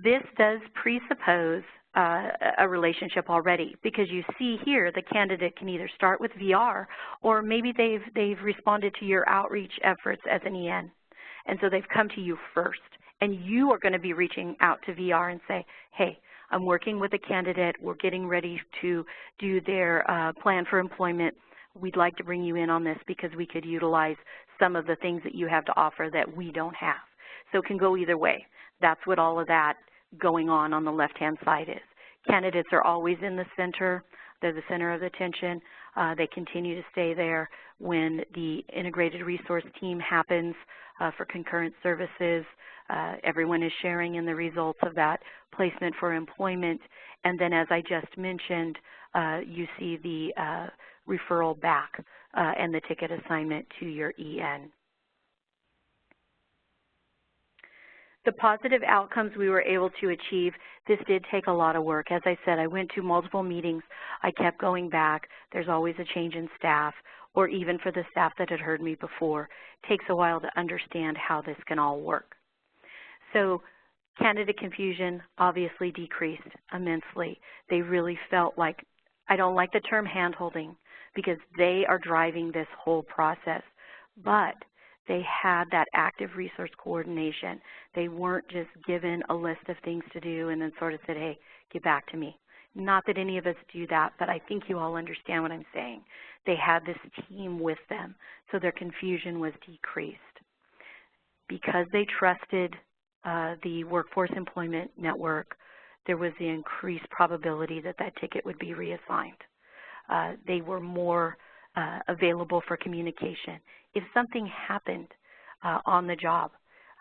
This does presuppose a relationship already, because you see here the candidate can either start with VR or maybe they've responded to your outreach efforts as an EN, and so they've come to you first, and you are going to be reaching out to VR and say, hey, I'm working with a candidate. We're getting ready to do their plan for employment. We'd like to bring you in on this because we could utilize some of the things that you have to offer that we don't have. So it can go either way. That's what all of that going on the left-hand side is. Candidates are always in the center. They're the center of attention. They continue to stay there when the integrated resource team happens for concurrent services. Everyone is sharing in the results of that placement for employment. And then, as I just mentioned, you see the referral back and the ticket assignment to your EN. The positive outcomes we were able to achieve, this did take a lot of work. As I said, I went to multiple meetings. I kept going back. There's always a change in staff, or even for the staff that had heard me before. It takes a while to understand how this can all work. So candidate confusion obviously decreased immensely. They really felt like, I don't like the term hand-holding because they are driving this whole process, but they had that active resource coordination. They weren't just given a list of things to do and then sort of said, hey, get back to me. Not that any of us do that, but I think you all understand what I'm saying. They had this team with them, so their confusion was decreased. Because they trusted the Workforce Employment Network, there was the increased probability that that ticket would be reassigned. They were more available for communication. If something happened on the job,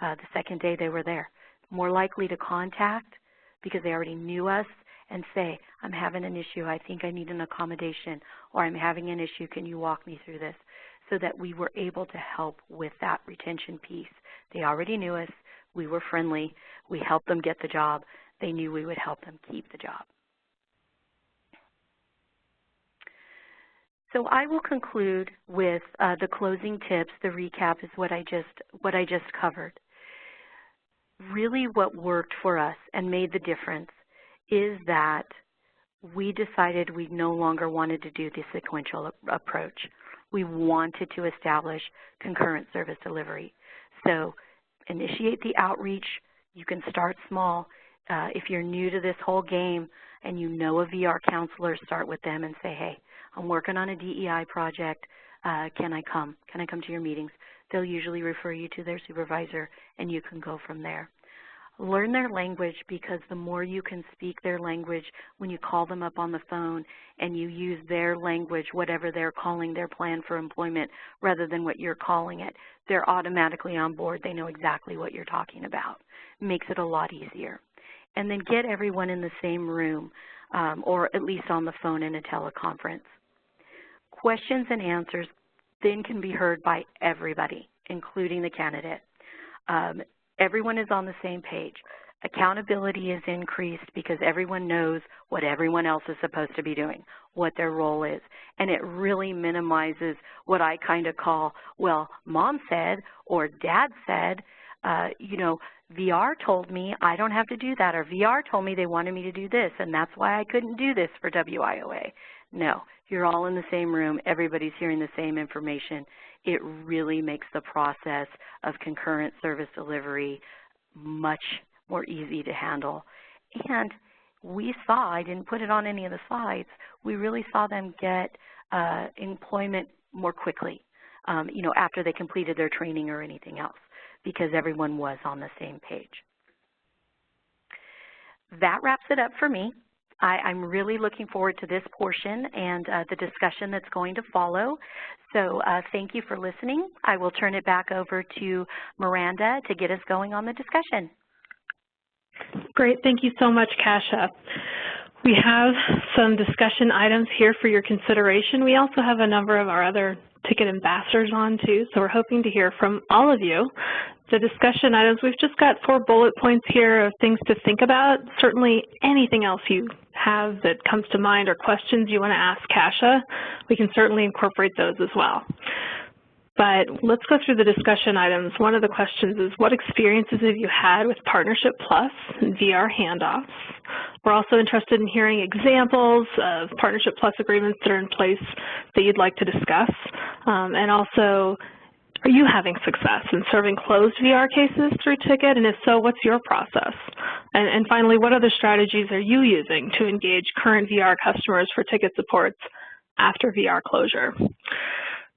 the second day they were there, more likely to contact because they already knew us and say, I'm having an issue, I think I need an accommodation, or I'm having an issue, can you walk me through this? So that we were able to help with that retention piece. They already knew us, we were friendly, we helped them get the job, they knew we would help them keep the job. So I will conclude with the closing tips. The recap is what I just covered. Really what worked for us and made the difference is that we decided we no longer wanted to do the sequential approach. We wanted to establish concurrent service delivery. So initiate the outreach. You can start small. If you're new to this whole game and you know a VR counselor, start with them and say, hey, I'm working on a DEI project. Can I come? Can I come to your meetings? They'll usually refer you to their supervisor, and you can go from there. Learn their language, because the more you can speak their language when you call them up on the phone and you use their language, whatever they're calling their plan for employment, rather than what you're calling it, they're automatically on board. They know exactly what you're talking about. It makes it a lot easier. And then get everyone in the same room, or at least on the phone in a teleconference. Questions and answers then can be heard by everybody, including the candidate. Everyone is on the same page. Accountability is increased because everyone knows what everyone else is supposed to be doing, what their role is. And it really minimizes what I kind of call, well, mom said or dad said, you know, VR told me I don't have to do that, or VR told me they wanted me to do this, and that's why I couldn't do this for WIOA. No, you're all in the same room. Everybody's hearing the same information. It really makes the process of concurrent service delivery much more easy to handle. And we saw, I didn't put it on any of the slides, we really saw them get employment more quickly, you know, after they completed their training or anything else, because everyone was on the same page. That wraps it up for me. I'm really looking forward to this portion and the discussion that's going to follow. So thank you for listening. I will turn it back over to Miranda to get us going on the discussion. Great. Thank you so much, Kasia. We have some discussion items here for your consideration. We also have a number of our other ticket ambassadors on too, so we're hoping to hear from all of you. The discussion items, we've just got 4 bullet points here of things to think about. Certainly anything else you have that comes to mind or questions you want to ask Kasia, we can certainly incorporate those as well. But let's go through the discussion items. One of the questions is, what experiences have you had with Partnership Plus and VR handoffs? We're also interested in hearing examples of Partnership Plus agreements that are in place that you'd like to discuss. And also, are you having success in serving closed VR cases through Ticket? And if so, what's your process? And finally, what other strategies are you using to engage current VR customers for Ticket supports after VR closure?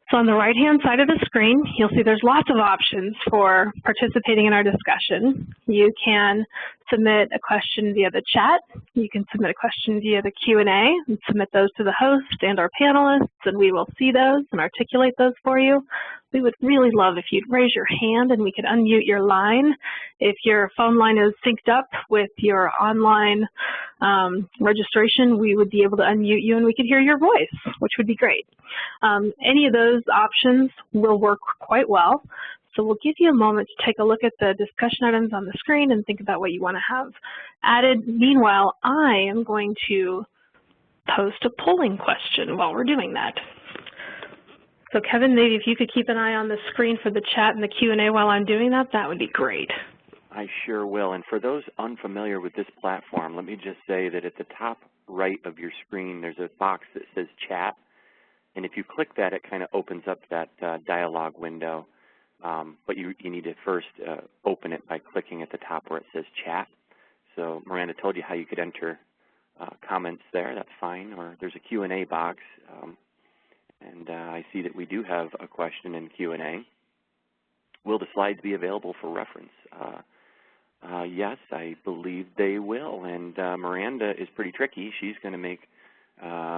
So on the right-hand side of the screen, you'll see there's lots of options for participating in our discussion. You can submit a question via the chat. You can submit a question via the Q&A and submit those to the host and our panelists, and we will see those and articulate those for you. We would really love if you'd raise your hand and we could unmute your line. If your phone line is synced up with your online registration, we would be able to unmute you and we could hear your voice, which would be great. Any of those options will work quite well. So we'll give you a moment to take a look at the discussion items on the screen and think about what you want to have added. Meanwhile, I am going to post a polling question while we're doing that. So Kevin, maybe if you could keep an eye on the screen for the chat and the Q&A while I'm doing that, that would be great. I sure will. And for those unfamiliar with this platform, let me just say that at the top right of your screen, there's a box that says chat. And if you click that, it kind of opens up that dialog window. But you need to first open it by clicking at the top where it says chat. So Miranda told you how you could enter comments there. That's fine. Or there's a Q&A box. And I see that we do have a question in Q&A. Will the slides be available for reference? Yes, I believe they will. And Miranda is pretty tricky. She's going to make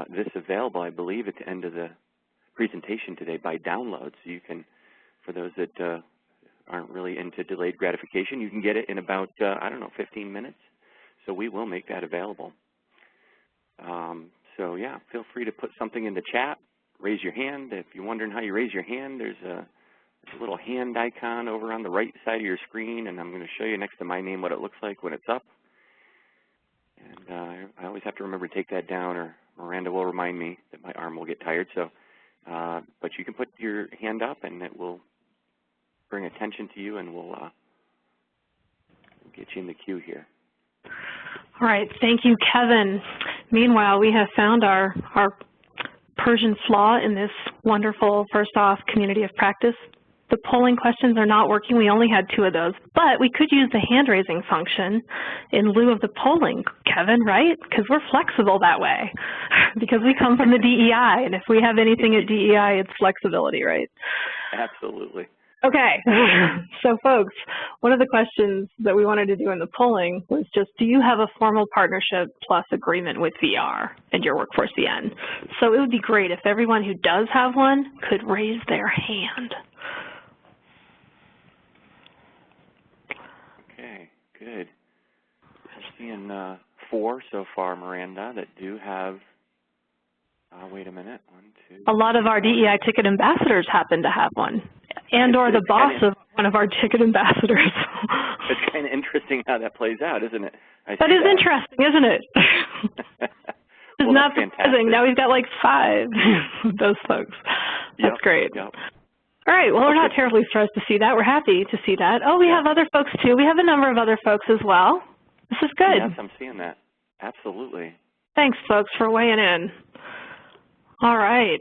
this available, I believe, at the end of the presentation today by download. So you can, for those that aren't really into delayed gratification, you can get it in about, I don't know, 15 minutes. So we will make that available. So yeah, feel free to put something in the chat. Raise your hand. If you're wondering how you raise your hand, there's a little hand icon over on the right side of your screen, and I'm going to show you next to my name what it looks like when it's up. And I always have to remember to take that down, or Miranda will remind me that my arm will get tired. So, but you can put your hand up, and it will bring attention to you, and we'll get you in the queue here. All right. Thank you, Kevin. Meanwhile, we have found our Persian flaw in this wonderful, first off, community of practice. The polling questions are not working. We only had 2 of those, but we could use the hand-raising function in lieu of the polling, Kevin, right? Because we're flexible that way, because we come from the DEI, and if we have anything at DEI, it's flexibility, right? Absolutely. Okay, so folks, one of the questions that we wanted to do in the polling was just, do you have a formal partnership plus agreement with VR in your Workforce EN? So it would be great if everyone who does have one could raise their hand. Okay, good. I'm seeing 4 so far, Miranda, that do have, wait a minute, 1, 2. A lot of our DEI Ticket Ambassadors happen to have one, and or the boss of one of our Ticket Ambassadors. It's kind of interesting how that plays out, isn't it? That is interesting, isn't it? It's well, not surprising. Now we've got like 5 of those folks. That's great. Yep. All right, well, we're not terribly stressed to see that. We're happy to see that. Oh, we have other folks, too. We have a number of other folks as well. This is good. Yes, I'm seeing that. Absolutely. Thanks, folks, for weighing in. All right.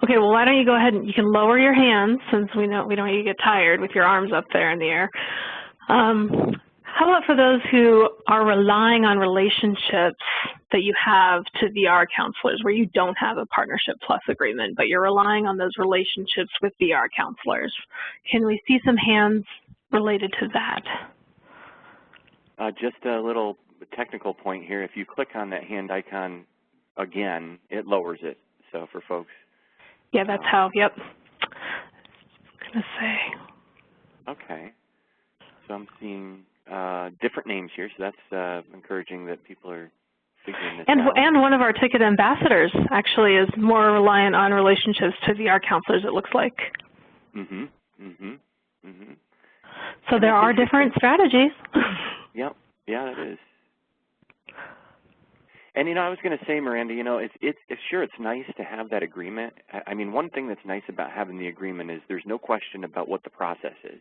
Okay, well, why don't you go ahead and you can lower your hands since we don't want you to get tired with your arms up there in the air. How about for those who are relying on relationships that you have to VR counselors where you don't have a partnership plus agreement, but you're relying on those relationships with VR counselors? Can we see some hands related to that? Just a little technical point here. If you click on that hand icon again, it lowers it. So for folks. Yeah, that's how, yep. I was going to say. Okay. So I'm seeing different names here, so that's encouraging that people are figuring this out. And one of our ticket ambassadors actually is more reliant on relationships to VR counselors, it looks like. So there are different strategies. Yep, yeah, it is. And, I was going to say, Miranda, it's nice to have that agreement. I mean, one thing that's nice about having the agreement is there's no question about what the process is.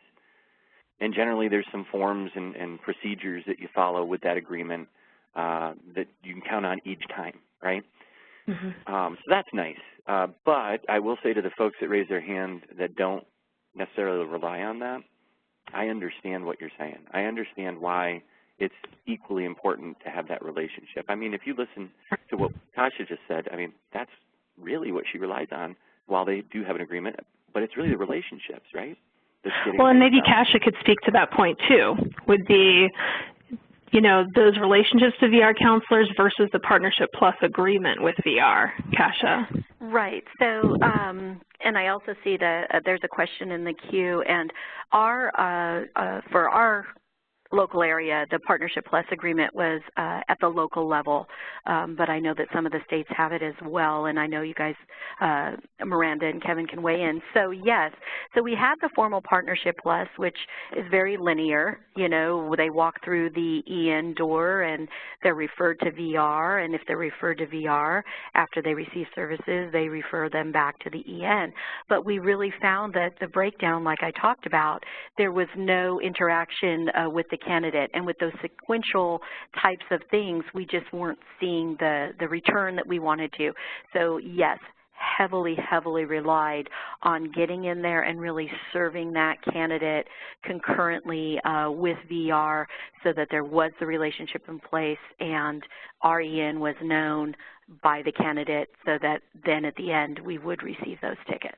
And generally there's some forms and procedures that you follow with that agreement that you can count on each time, right? So that's nice. But I will say to the folks that raise their hand that don't necessarily rely on that, I understand what you're saying. I understand why it's equally important to have that relationship. I mean, if you listen to what Tasha just said, I mean, that's really what she relies on while they do have an agreement, but it's really the relationships, right? Well, and maybe Kasha could speak to that point too, would be, those relationships to VR counselors versus the partnership plus agreement with VR. Kasha. Right. So, and I also see that there's a question in the queue, and for our local area, the Partnership Plus agreement was at the local level, but I know that some of the states have it as well, and I know you guys, Miranda and Kevin, can weigh in. So yes, so we have the formal Partnership Plus, which is very linear. They walk through the EN door and they're referred to VR, and if they're referred to VR, after they receive services, they refer them back to the EN. But we really found that the breakdown, like I talked about, there was no interaction with the candidate, and with those sequential types of things, we just weren't seeing the return that we wanted to. So yes, heavily relied on getting in there and really serving that candidate concurrently with VR so that there was the relationship in place and REN was known by the candidate so that then at the end we would receive those tickets.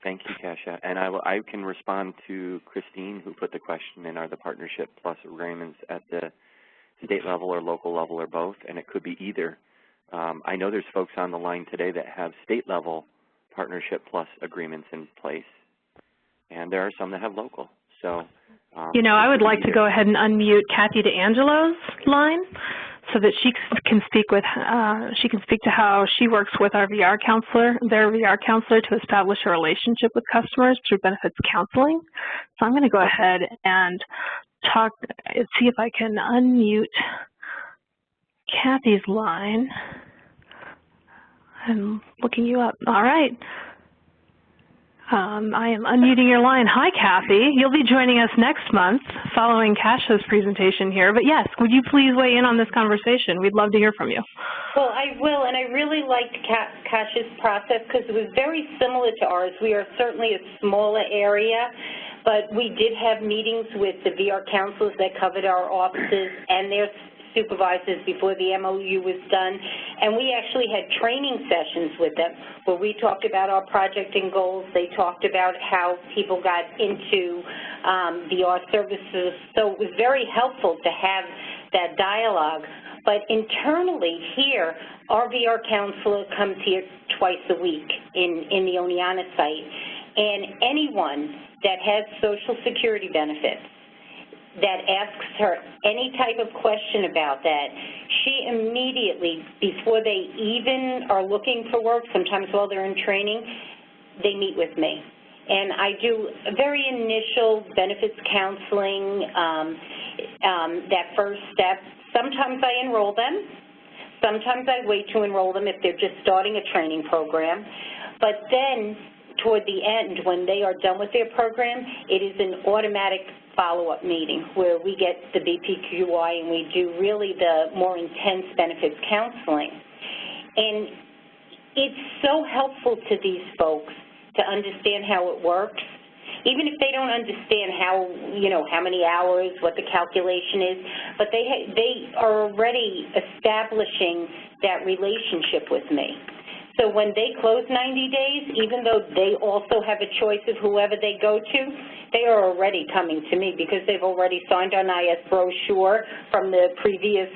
Thank you, Kasha. And I can respond to Christine, who put the question in, are the Partnership Plus agreements at the state level or local level or both? And it could be either. I know there's folks on the line today that have state level Partnership Plus agreements in place, and there are some that have local. So, I would like to go ahead and unmute Kathy DeAngelo's line so that she can speak to how she works with their VR counselor to establish a relationship with customers through benefits counseling. So I'm going to go ahead and see if I can unmute Kathy's line. I'm looking you up. All right. I am unmuting your line. Hi, Kathy. You'll be joining us next month following Kasha's presentation here. But yes, would you please weigh in on this conversation? We'd love to hear from you. Well, I will, and I really liked Kasha's process because it was very similar to ours. We are certainly a smaller area, but we did have meetings with the VR counselors that covered our offices and their supervisors before the MOU was done, and we actually had training sessions with them where we talked about our project and goals. They talked about how people got into VR services. So it was very helpful to have that dialogue. But internally here, our VR counselor comes here twice a week in the Oneonta site. And anyone that has Social Security benefits that asks her any type of question about that, she immediately, before they even are looking for work, sometimes while they're in training, they meet with me. And I do a very initial benefits counseling, that first step. Sometimes I enroll them. Sometimes I wait to enroll them if they're just starting a training program. But then, toward the end, when they are done with their program, it is an automatic follow-up meeting where we get the BPQI and we do really the more intense benefits counseling. And it's so helpful to these folks to understand how it works. Even if they don't understand how, how many hours, what the calculation is, but they are already establishing that relationship with me. So when they close 90 days, even though they also have a choice of whoever they go to, they are already coming to me because they've already signed on IS brochure from the previous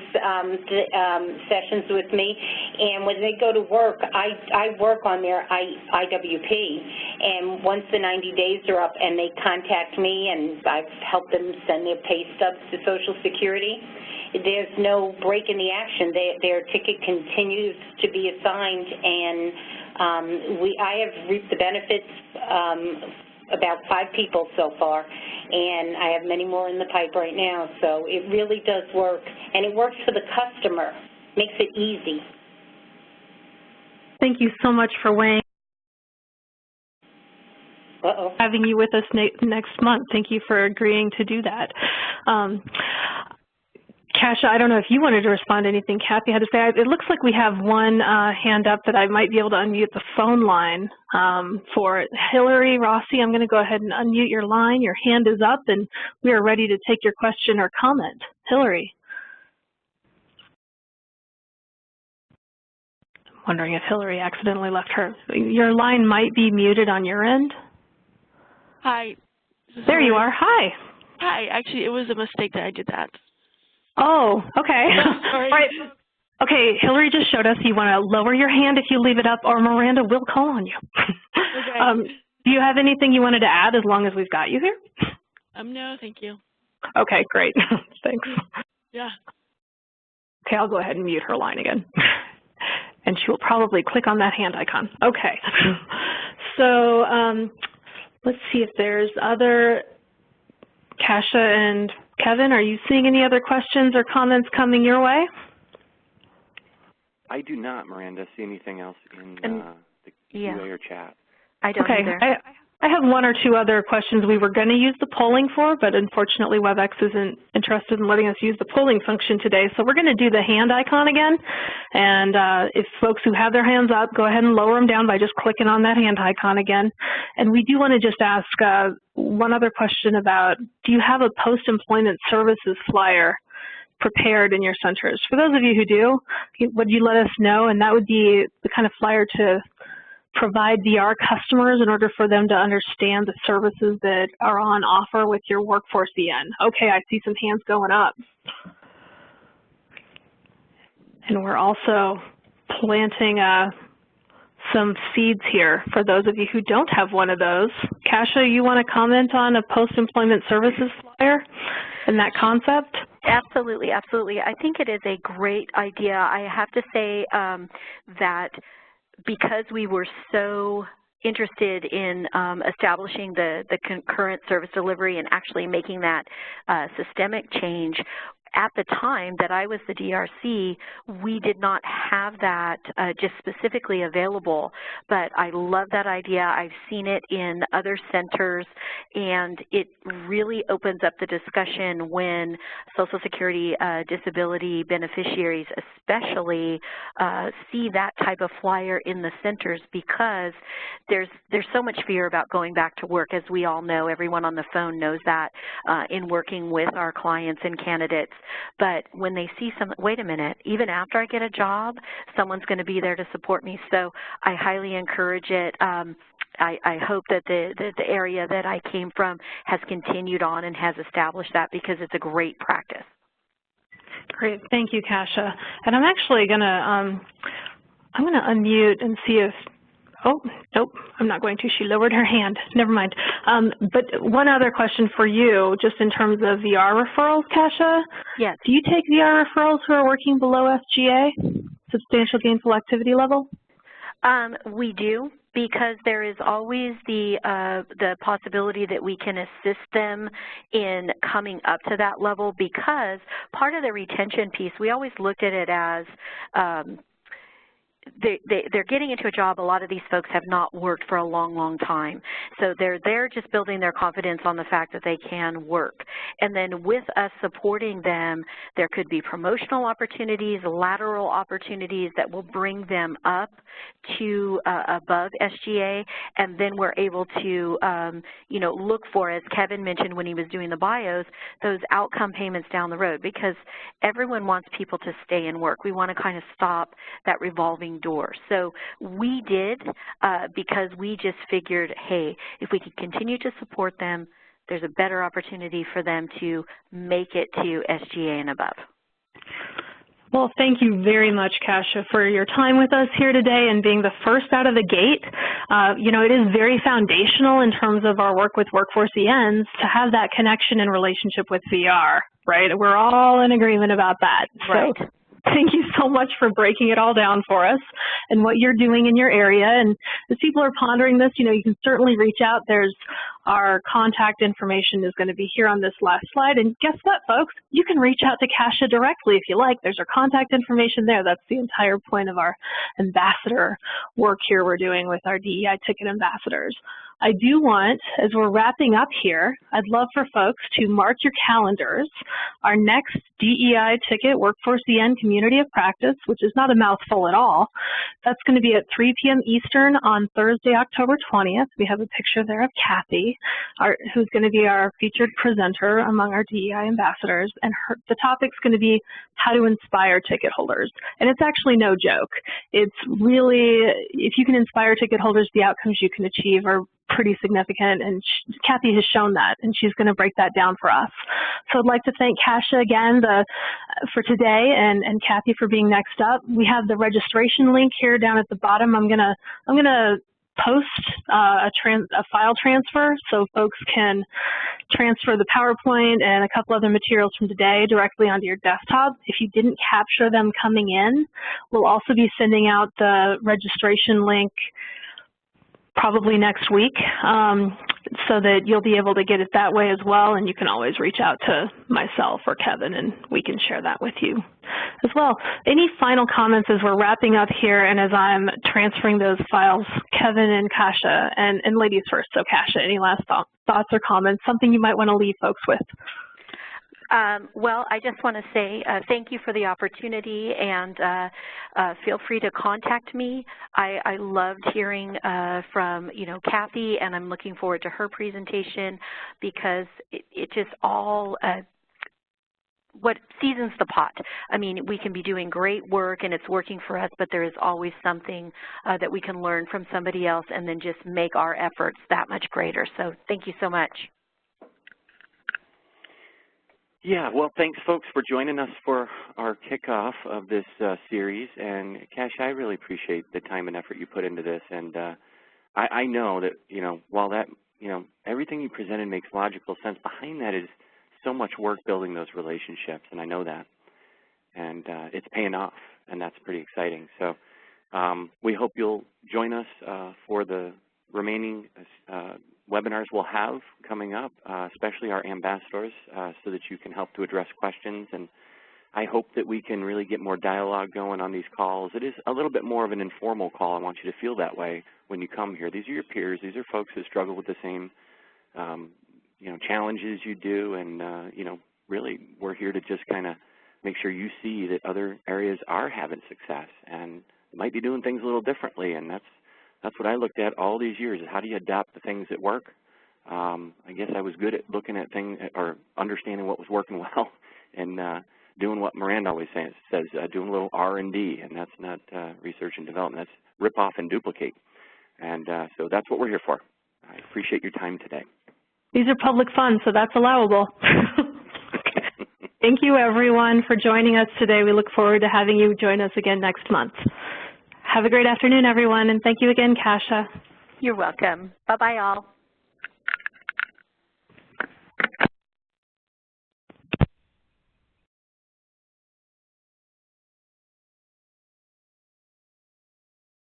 sessions with me. And when they go to work, I work on their IWP. And once the 90 days are up and they contact me and I've helped them send their pay stubs to Social Security, there's no break in the action. Their ticket continues to be assigned, and I have reaped the benefits about 5 people so far, and I have many more in the pipe right now. So it really does work, and it works for the customer, makes it easy. Thank you so much for weighing. Having you with us next month. Thank you for agreeing to do that. Kasha, I don't know if you wanted to respond to anything Kathy had to say. It looks like we have one hand up that I might be able to unmute the phone line for. Hillary Rossi, I'm going to go ahead and unmute your line. Your hand is up, and we are ready to take your question or comment. Hillary. I'm wondering if Hillary accidentally left her. Your line might be muted on your end. Hi. There you are. Hi. Hi. Actually, it was a mistake that I did that. Oh, okay. Sorry. All right. Okay, Hillary just showed us you want to lower your hand if you leave it up, or Miranda will call on you. Okay. Do you have anything you wanted to add as long as we've got you here? No, thank you. Okay, great. Thanks. Yeah. Okay, I'll go ahead and mute her line again. And she will probably click on that hand icon. Okay. So let's see if there's other. Kasha and Kevin, are you seeing any other questions or comments coming your way? I do not, Miranda, see anything else in the QA or chat. I don't either. I have one or two other questions we were going to use the polling for, but unfortunately WebEx isn't interested in letting us use the polling function today. So we're going to do the hand icon again. And if folks who have their hands up, go ahead and lower them down by just clicking on that hand icon again. And we do want to just ask one other question about, do you have a post-employment services flyer prepared in your centers? For those of you who do, would you let us know? And that would be the kind of flyer to provide VR customers in order for them to understand the services that are on offer with your Workforce EN. Okay, I see some hands going up. And we're also planting some seeds here for those of you who don't have one of those. Kasha, you want to comment on a post-employment services flyer and that concept? Absolutely, absolutely. I think it is a great idea. I have to say that because we were so interested in establishing the concurrent service delivery and actually making that systemic change, at the time that I was the DRC, we did not have that just specifically available, but I love that idea. I've seen it in other centers, and it really opens up the discussion when Social Security disability beneficiaries especially see that type of flyer in the centers, because there's so much fear about going back to work, as we all know. Everyone on the phone knows that in working with our clients and candidates. but when they see wait a minute, even after I get a job, someone's going to be there to support me. So I highly encourage it. I hope that the area that I came from has continued on and has established that, because it's a great practice. Great, thank you, Kasia. And I'm actually going to unmute and see if, oh, nope, I'm not going to. She lowered her hand. Never mind. But one other question for you, just in terms of VR referrals, Kasia. Yes. Do you take VR referrals who are working below SGA, substantial gainful activity level? We do, because there is always the possibility that we can assist them in coming up to that level, because part of the retention piece, we always looked at it as they're getting into a job. A lot of these folks have not worked for a long, long time. So they're just building their confidence on the fact that they can work. And then with us supporting them, there could be promotional opportunities, lateral opportunities that will bring them up to above SGA. And then we're able to, look for, as Kevin mentioned when he was doing the bios, those outcome payments down the road, because everyone wants people to stay and work. We want to kind of stop that revolving door. So we did, because we just figured, hey, if we could continue to support them, there's a better opportunity for them to make it to SGA and above. Well, thank you very much, Kasia, for your time with us here today and being the first out of the gate. It is very foundational in terms of our work with Workforce ENs to have that connection and relationship with VR, right? We're all in agreement about that. Right. So thank you so much for breaking it all down for us and what you're doing in your area. And as people are pondering this, you can certainly reach out. Our contact information is going to be here on this last slide. And guess what, folks? You can reach out to Kasia directly if you like. There's our contact information there. That's the entire point of our ambassador work here we're doing with our DEI Ticket Ambassadors. I do want, as we're wrapping up here, I'd love for folks to mark your calendars. Our next DEI Ticket Workforce EN Community of Practice, which is not a mouthful at all, that's going to be at 3 p.m. Eastern on Thursday, October 20th. We have a picture there of Kathy, who's going to be our featured presenter among our DEI ambassadors. And the topic's going to be how to inspire ticket holders. And it's actually no joke. It's really, if you can inspire ticket holders, the outcomes you can achieve are pretty significant, and Kathy has shown that, and she's going to break that down for us. So I'd like to thank Kasia again for today, and Kathy for being next up. We have the registration link here down at the bottom. I'm gonna post a file transfer so folks can transfer the PowerPoint and a couple other materials from today directly onto your desktop. If you didn't capture them coming in, we'll also be sending out the registration link probably next week, so that you'll be able to get it that way as well, and you can always reach out to myself or Kevin and we can share that with you as well. Any final comments as we're wrapping up here and as I'm transferring those files, Kevin and Kasia, and ladies first, so Kasia, any last thoughts or comments, something you might want to leave folks with? Well, I just want to say thank you for the opportunity, and feel free to contact me. I loved hearing from Kathy, and I'm looking forward to her presentation, because it just all what seasons the pot. I mean, we can be doing great work and it's working for us, but there is always something that we can learn from somebody else and then just make our efforts that much greater. So thank you so much. Yeah, well, thanks, folks, for joining us for our kickoff of this series. And, Kasia, I really appreciate the time and effort you put into this. And I know that, while that, everything you presented makes logical sense, behind that is so much work building those relationships, and I know that. And it's paying off, and that's pretty exciting. So we hope you'll join us for the remaining webinars we'll have coming up, especially our ambassadors, so that you can help to address questions. And I hope that we can really get more dialogue going on these calls. It is a little bit more of an informal call. I want you to feel that way when you come here. These are your peers. These are folks who struggle with the same, challenges you do. And, really we're here to just kind of make sure you see that other areas are having success and might be doing things a little differently. And that's what I looked at all these years, is how do you adapt the things that work. I guess I was good at looking at things or understanding what was working well and doing what Miranda always says, doing a little R&D, and that's not research and development. That's rip off and duplicate. And so that's what we're here for. I appreciate your time today. These are public funds, so that's allowable. Thank you, everyone, for joining us today. We look forward to having you join us again next month. Have a great afternoon, everyone, and thank you again, Kasia. You're welcome. Bye-bye, all.